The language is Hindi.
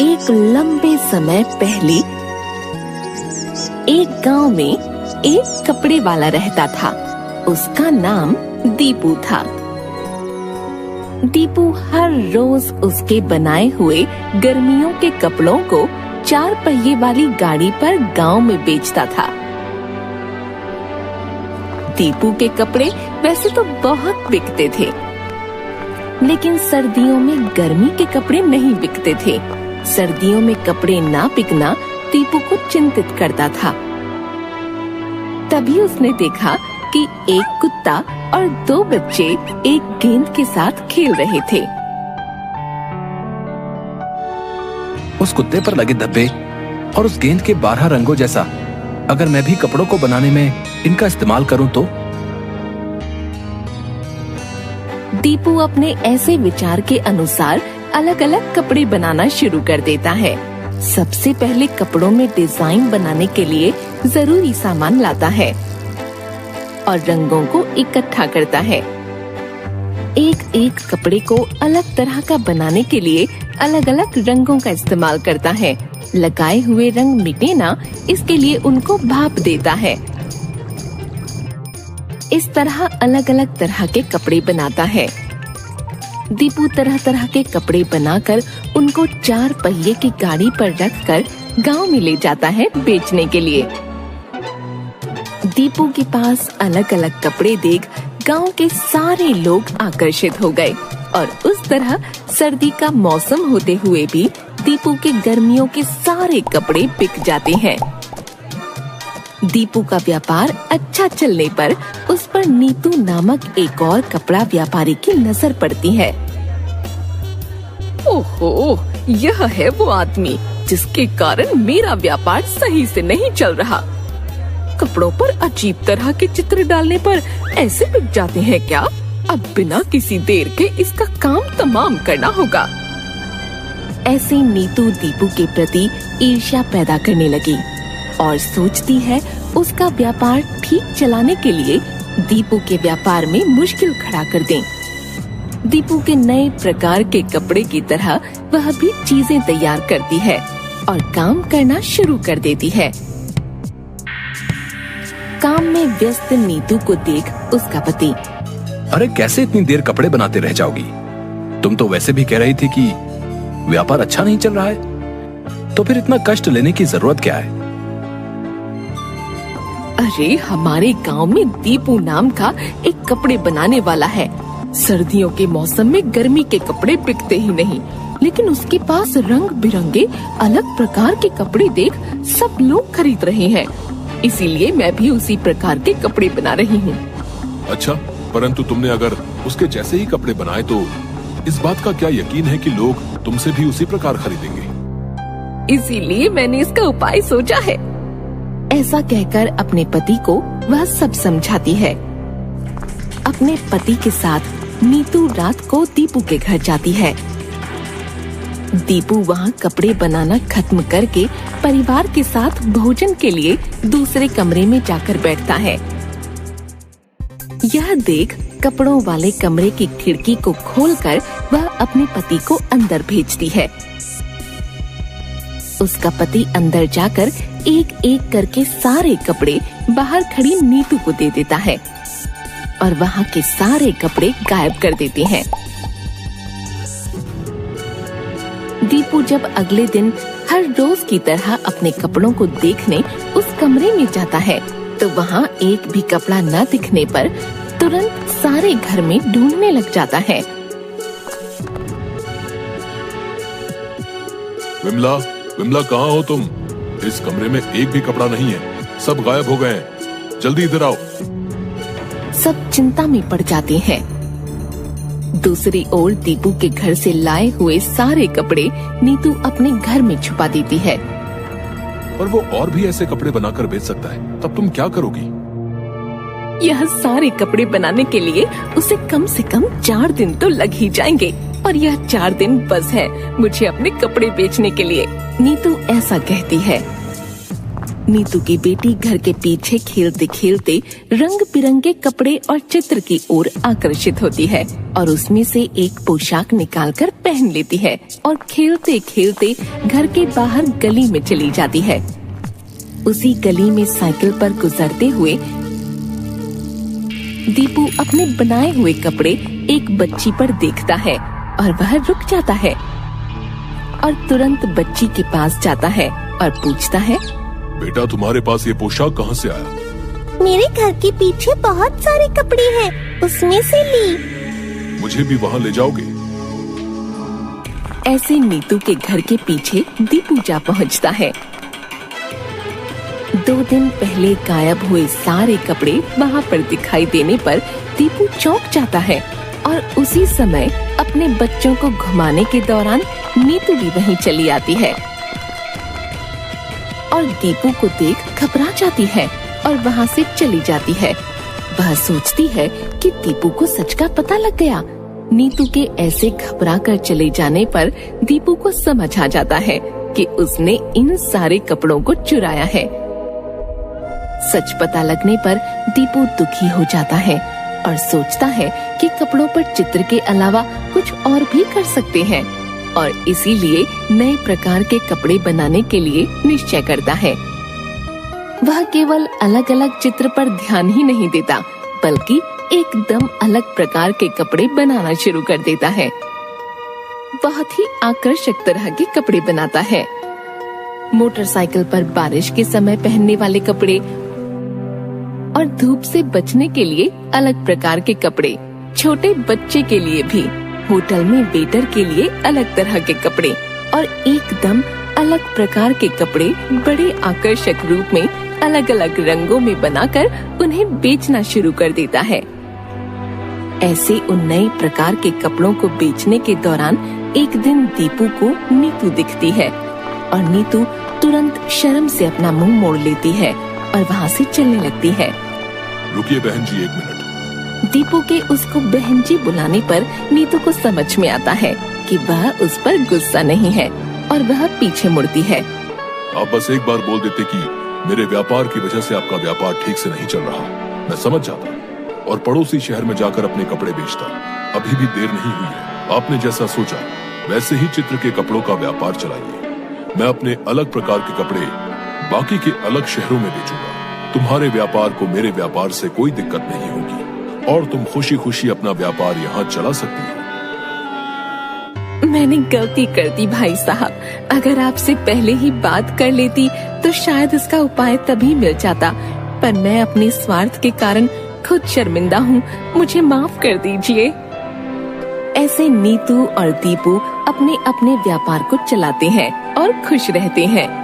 एक लंबे समय पहले एक गांव में एक कपड़े वाला रहता था। उसका नाम दीपू था। दीपू हर रोज उसके बनाए हुए गर्मियों के कपड़ों को 4 पहिए वाली गाड़ी पर गांव में बेचता था। दीपू के कपड़े वैसे तो बहुत बिकते थे, लेकिन सर्दियों में गर्मी के कपड़े नहीं बिकते थे। सर्दियों में कपड़े ना बिकना दीपू को चिंतित करता था। तभी उसने देखा कि एक कुत्ता और 2 बच्चे एक गेंद के साथ खेल रहे थे। उस कुत्ते पर लगे धब्बे और उस गेंद के 12 रंगों जैसा अगर मैं भी कपड़ों को बनाने में इनका इस्तेमाल करूं तो? दीपू अपने ऐसे विचार के अनुसार अलग अलग कपड़े बनाना शुरू कर देता है। सबसे पहले कपड़ों में डिजाइन बनाने के लिए जरूरी सामान लाता है और रंगों को इकट्ठा करता है। एक एक कपड़े को अलग तरह का बनाने के लिए अलग अलग रंगों का इस्तेमाल करता है। लगाए हुए रंग मिटे ना, इसके लिए उनको भाप देता है। इस तरह अलग अलग तरह के कपड़े बनाता है। दीपू तरह तरह के कपड़े बनाकर उनको 4 पहिए की गाड़ी पर रखकर गांव में ले जाता है बेचने के लिए। दीपू के पास अलग अलग कपड़े देख गांव के सारे लोग आकर्षित हो गए और उस तरह सर्दी का मौसम होते हुए भी दीपू के गर्मियों के सारे कपड़े बिक जाते हैं। दीपू का व्यापार अच्छा चलने पर उस पर नीतू नामक एक और कपड़ा व्यापारी की नजर पड़ती है। ओहो, यह है वो आदमी जिसके कारण मेरा व्यापार सही से नहीं चल रहा। कपड़ों पर अजीब तरह के चित्र डालने पर ऐसे बिक जाते हैं क्या? अब बिना किसी देर के इसका काम तमाम करना होगा। ऐसे नीतू दीपू के प्रति ईर्ष्या पैदा करने लगी और सोचती है उसका व्यापार ठीक चलाने के लिए दीपू के व्यापार में मुश्किल खड़ा कर दें। दीपू के नए प्रकार के कपड़े की तरह वह भी चीजें तैयार करती है और काम करना शुरू कर देती है। काम में व्यस्त नीतू को देख उसका पति, अरे कैसे इतनी देर कपड़े बनाते रह जाओगी? तुम तो वैसे भी कह रही थी कि व्यापार अच्छा नहीं चल रहा है, तो फिर इतना कष्ट लेने की जरूरत क्या है? अरे हमारे गांव में दीपू नाम का एक कपड़े बनाने वाला है। सर्दियों के मौसम में गर्मी के कपड़े बिकते ही नहीं, लेकिन उसके पास रंग बिरंगे अलग प्रकार के कपड़े देख सब लोग खरीद रहे हैं। इसीलिए मैं भी उसी प्रकार के कपड़े बना रही हूँ। अच्छा, परंतु तुमने अगर उसके जैसे ही कपड़े बनाए तो इस बात का क्या यकीन है कि लोग तुमसे भी उसी प्रकार खरीदेंगे? इसीलिए मैंने इसका उपाय सोचा है। ऐसा कहकर अपने पति को वह सब समझाती है। अपने पति के साथ नीतू रात को दीपू के घर जाती है। दीपू वहाँ कपड़े बनाना खत्म करके परिवार के साथ भोजन के लिए दूसरे कमरे में जाकर बैठता है। यह देख कपड़ों वाले कमरे की खिड़की को खोलकर वह अपने पति को अंदर भेजती है। उसका पति अंदर जाकर एक एक करके सारे कपड़े बाहर खड़ी नीतू को दे देता है और वहाँ के सारे कपड़े गायब कर देते हैं। दीपू जब अगले दिन हर रोज की तरह अपने कपड़ों को देखने उस कमरे में जाता है, तो वहाँ एक भी कपड़ा न दिखने पर तुरंत सारे घर में ढूंढने लग जाता है। विमला, विमला कहाँ हो तुम? इस कमरे में एक भी कपड़ा नहीं है, सब गायब हो गए हैं। जल्दी इधर आओ। सब चिंता में पड़ जाते हैं। दूसरी ओर दीपू के घर से लाए हुए सारे कपड़े नीतू अपने घर में छुपा देती है। पर वो और भी ऐसे कपड़े बनाकर बेच सकता है, तब तुम क्या करोगी? यह सारे कपड़े बनाने के लिए उसे कम से कम 4 दिन तो लग ही जाएंगे, और यह 4 दिन बस है मुझे अपने कपड़े बेचने के लिए। नीतू ऐसा कहती है। नीतू की बेटी घर के पीछे खेलते खेलते रंग बिरंगे कपड़े और चित्र की ओर आकर्षित होती है और उसमें से एक पोशाक निकालकर पहन लेती है और खेलते खेलते घर के बाहर गली में चली जाती है। उसी गली में साइकिल पर गुजरते हुए दीपू अपने बनाए हुए कपड़े एक बच्ची पर देखता है और वह रुक जाता है और तुरंत बच्ची के पास जाता है और पूछता है, बेटा तुम्हारे पास ये पोशाक कहाँ से आया? मेरे घर के पीछे बहुत सारे कपड़े हैं, उसमें से ली। मुझे भी वहाँ ले जाओगे? ऐसे नीतू के घर के पीछे दीपू जा पहुँचता है। 2 दिन पहले गायब हुए सारे कपड़े वहाँ पर दिखाई देने पर दीपू चौंक जाता है और उसी समय अपने बच्चों को घुमाने के दौरान नीतू भी वहीं चली आती है और दीपू को देख घबरा जाती है और वहाँ से चली जाती है। वह सोचती है कि दीपू को सच का पता लग गया। नीतू के ऐसे घबरा कर चले जाने पर दीपू को समझ आ जाता है कि उसने इन सारे कपड़ों को चुराया है। सच पता लगने पर दीपू दुखी हो जाता है और सोचता है कि कपड़ों पर चित्र के अलावा कुछ और भी कर सकते हैं और इसीलिए नए प्रकार के कपड़े बनाने के लिए निश्चय करता है। वह केवल अलग अलग चित्र पर ध्यान ही नहीं देता बल्कि एकदम अलग प्रकार के कपड़े बनाना शुरू कर देता है। बहुत ही आकर्षक तरह के कपड़े बनाता है। मोटरसाइकिल पर बारिश के समय पहनने वाले कपड़े और धूप से बचने के लिए अलग प्रकार के कपड़े, छोटे बच्चे के लिए भी, होटल में वेटर के लिए अलग तरह के कपड़े और एकदम अलग प्रकार के कपड़े बड़े आकर्षक रूप में अलग अलग रंगों में बनाकर उन्हें बेचना शुरू कर देता है। ऐसे उन नए प्रकार के कपड़ों को बेचने के दौरान एक दिन दीपू को नीतू दिखती है और नीतू तुरंत शर्म से अपना मुंह मोड़ लेती है और वहाँ से चलने लगती है। रुकिए बहन जी, 1 मिनट। दीपू के उसको बहन जी बुलाने पर नीतू को समझ में आता है कि वह उस पर गुस्सा नहीं है और वह पीछे मुड़ती है। आप बस एक बार बोल देते कि मेरे व्यापार की वजह से आपका व्यापार ठीक से नहीं चल रहा, मैं समझ जाता और पड़ोसी शहर में जाकर अपने कपड़े बेचता। अभी भी देर नहीं हुई है। आपने जैसा सोचा वैसे ही चित्र के कपड़ों का व्यापार चलाइए। मैं अपने अलग प्रकार के कपड़े बाकी के अलग शहरों में बेचूंगा। तुम्हारे व्यापार को मेरे व्यापार से कोई दिक्कत नहीं होगी और तुम खुशी खुशी अपना व्यापार यहाँ चला सकती हो। मैंने गलती कर दी भाई साहब, अगर आपसे पहले ही बात कर लेती तो शायद इसका उपाय तभी मिल जाता, पर मैं अपने स्वार्थ के कारण खुद शर्मिंदा हूँ, मुझे माफ कर दीजिए। ऐसे नीतू और दीपू अपने अपने व्यापार को चलाते हैं और खुश रहते हैं।